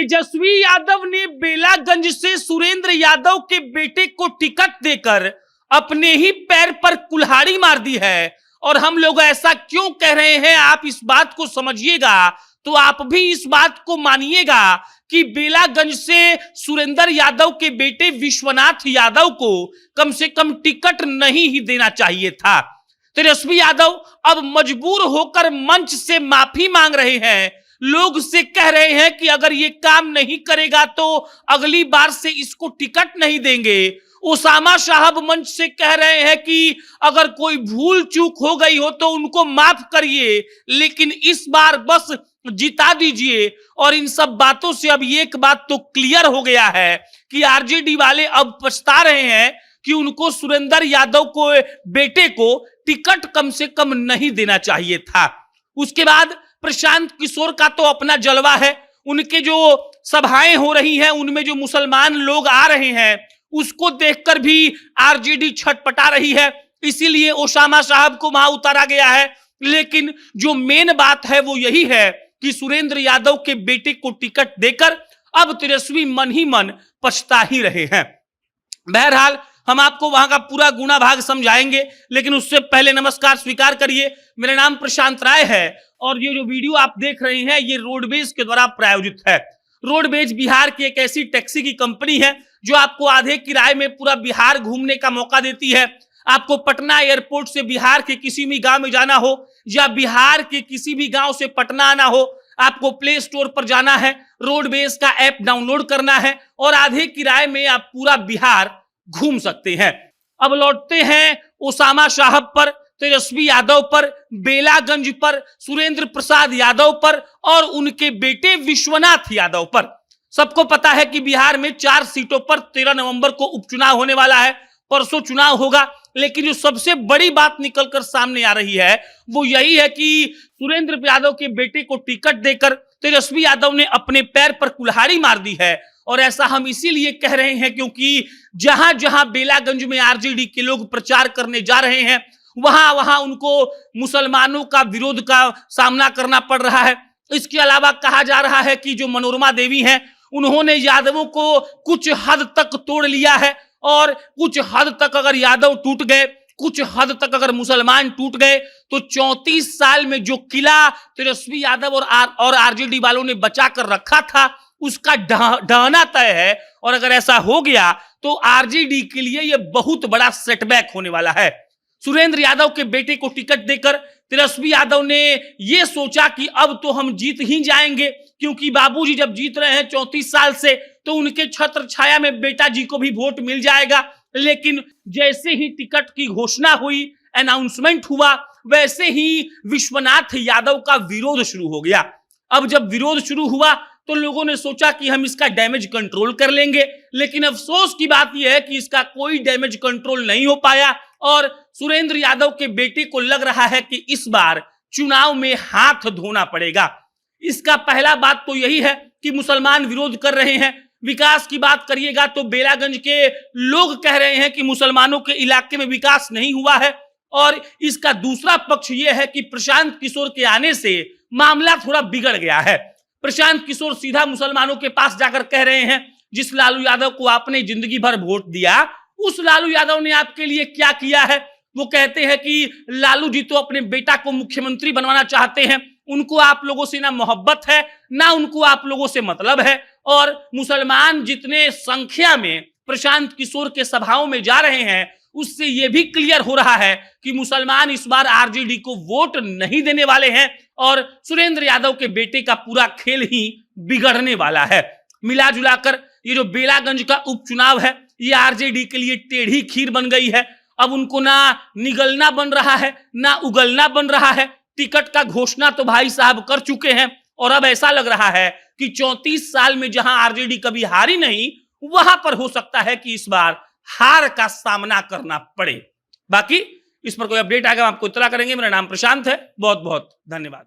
तेजस्वी यादव ने बेलागंज से सुरेंद्र यादव के बेटे को टिकट देकर अपने ही पैर पर कुल्हाड़ी मार दी है। और हम लोग ऐसा क्यों कह रहे हैं, आप इस बात को समझिएगा तो आप भी इस बात को मानिएगा कि बेलागंज से सुरेंद्र यादव के बेटे विश्वनाथ यादव को कम से कम टिकट नहीं ही देना चाहिए था। तेजस्वी यादव अब मजबूर होकर मंच से माफी मांग रहे हैं, लोग से कह रहे हैं कि अगर ये काम नहीं करेगा तो अगली बार से इसको टिकट नहीं देंगे। ओसामा साहब मंच से कह रहे हैं कि अगर कोई भूल चूक हो गई हो तो उनको माफ करिए, लेकिन इस बार बस जिता दीजिए। और इन सब बातों से अब एक बात तो क्लियर हो गया है कि आरजेडी वाले अब पछता रहे हैं कि उनको सुरेंद्र यादव को बेटे को टिकट कम से कम नहीं देना चाहिए था। उसके बाद प्रशांत किशोर का तो अपना जलवा है, उनके जो सभाएं हो रही हैं उनमें जो मुसलमान लोग आ रहे हैं उसको देखकर भी आरजेडी छटपटा रही है, इसीलिए ओसामा साहब को वहां उतारा गया है। लेकिन जो मेन बात है वो यही है कि सुरेंद्र यादव के बेटे को टिकट देकर अब तेजस्वी मन ही मन पछता ही रहे हैं। बहरहाल हम आपको वहां का पूरा गुना भाग समझाएंगे, लेकिन उससे पहले नमस्कार स्वीकार करिए, मेरा नाम प्रशांत राय है और ये जो वीडियो आप देख रहे हैं ये रोडवेज के द्वारा प्रायोजित है। रोडवेज बिहार की एक ऐसी टैक्सी की कंपनी है जो आपको आधे किराए में पूरा बिहार घूमने का मौका देती है। आपको पटना एयरपोर्ट से बिहार के किसी भी गांव में जाना हो या बिहार के किसी भी गांव से पटना आना हो, आपको प्ले स्टोर पर जाना है, रोडवेज का ऐप डाउनलोड करना है और आधे किराए में आप पूरा बिहार घूम सकते हैं। अब लौटते हैं ओसामा साहब पर, तेजस्वी यादव पर, बेलागंज पर, सुरेंद्र प्रसाद यादव पर और उनके बेटे विश्वनाथ यादव पर। सबको पता है कि बिहार में 4 सीटों पर 13 नवंबर को उपचुनाव होने वाला है, परसों चुनाव होगा। लेकिन जो सबसे बड़ी बात निकलकर सामने आ रही है वो यही है कि सुरेंद्र यादव के बेटे को टिकट देकर तेजस्वी यादव ने अपने पैर पर कुल्हाड़ी मार दी है। और ऐसा हम इसीलिए कह रहे हैं क्योंकि जहां जहां बेलागंज में आरजेडी के लोग प्रचार करने जा रहे हैं वहां वहां उनको मुसलमानों का विरोध का सामना करना पड़ रहा है। इसके अलावा कहा जा रहा है कि जो मनोरमा देवी हैं उन्होंने यादवों को कुछ हद तक तोड़ लिया है और कुछ हद तक अगर यादव टूट गए, कुछ हद तक अगर मुसलमान टूट गए तो 34 साल में जो किला तेजस्वी यादव और आरजेडी वालों ने बचा कर रखा था उसका ढहना तय है। और अगर ऐसा हो गया तो आरजेडी के लिए यह बहुत बड़ा सेटबैक होने वाला है। सुरेंद्र यादव के बेटे को टिकट देकर तेजस्वी यादव ने यह सोचा कि अब तो हम जीत ही जाएंगे, क्योंकि बाबूजी जब जीत रहे हैं 34 साल से तो उनके छत्र छाया में बेटा जी को भी वोट मिल जाएगा। लेकिन जैसे ही टिकट की घोषणा हुई, अनाउंसमेंट हुआ, वैसे ही विश्वनाथ यादव का विरोध शुरू हो गया। अब जब विरोध शुरू हुआ तो लोगों ने सोचा कि हम इसका डैमेज कंट्रोल कर लेंगे, लेकिन अफसोस की बात यह है कि इसका कोई डैमेज कंट्रोल नहीं हो पाया और सुरेंद्र यादव के बेटे को लग रहा है कि इस बार चुनाव में हाथ धोना पड़ेगा। इसका पहला बात तो यही है कि मुसलमान विरोध कर रहे हैं। विकास की बात करिएगा तो बेलागंज के लोग कह रहे हैं कि मुसलमानों के इलाके में विकास नहीं हुआ है। और इसका दूसरा पक्ष यह है कि प्रशांत किशोर के आने से मामला थोड़ा बिगड़ गया है। प्रशांत किशोर सीधा मुसलमानों के पास जाकर कह रहे हैं जिस लालू यादव को आपने जिंदगी भर वोट दिया उस लालू यादव ने आपके लिए क्या किया है। वो कहते हैं कि लालू जी तो अपने बेटा को मुख्यमंत्री बनवाना चाहते हैं, उनको आप लोगों से ना मोहब्बत है ना उनको आप लोगों से मतलब है। और मुसलमान जितने संख्या में प्रशांत किशोर के सभाओं में जा रहे हैं उससे यह भी क्लियर हो रहा है कि मुसलमान इस बार आरजेडी को वोट नहीं देने वाले हैं और सुरेंद्र यादव के बेटे का पूरा खेल ही बिगड़ने वाला है। मिला जुलाकर ये जो बेलागंज का उपचुनाव है ये आरजेडी के लिए टेढ़ी खीर बन गई है। अब उनको ना निगलना बन रहा है ना उगलना बन रहा है। टिकट का घोषणा तो भाई साहब कर चुके हैं और अब ऐसा लग रहा है कि 34 साल में जहां आरजेडी कभी हारी नहीं वहां पर हो सकता है कि इस बार हार का सामना करना पड़े। बाकी इस पर कोई अपडेट आएगा हम आपको इत्तला करेंगे। मेरा नाम प्रशांत है, बहुत बहुत धन्यवाद।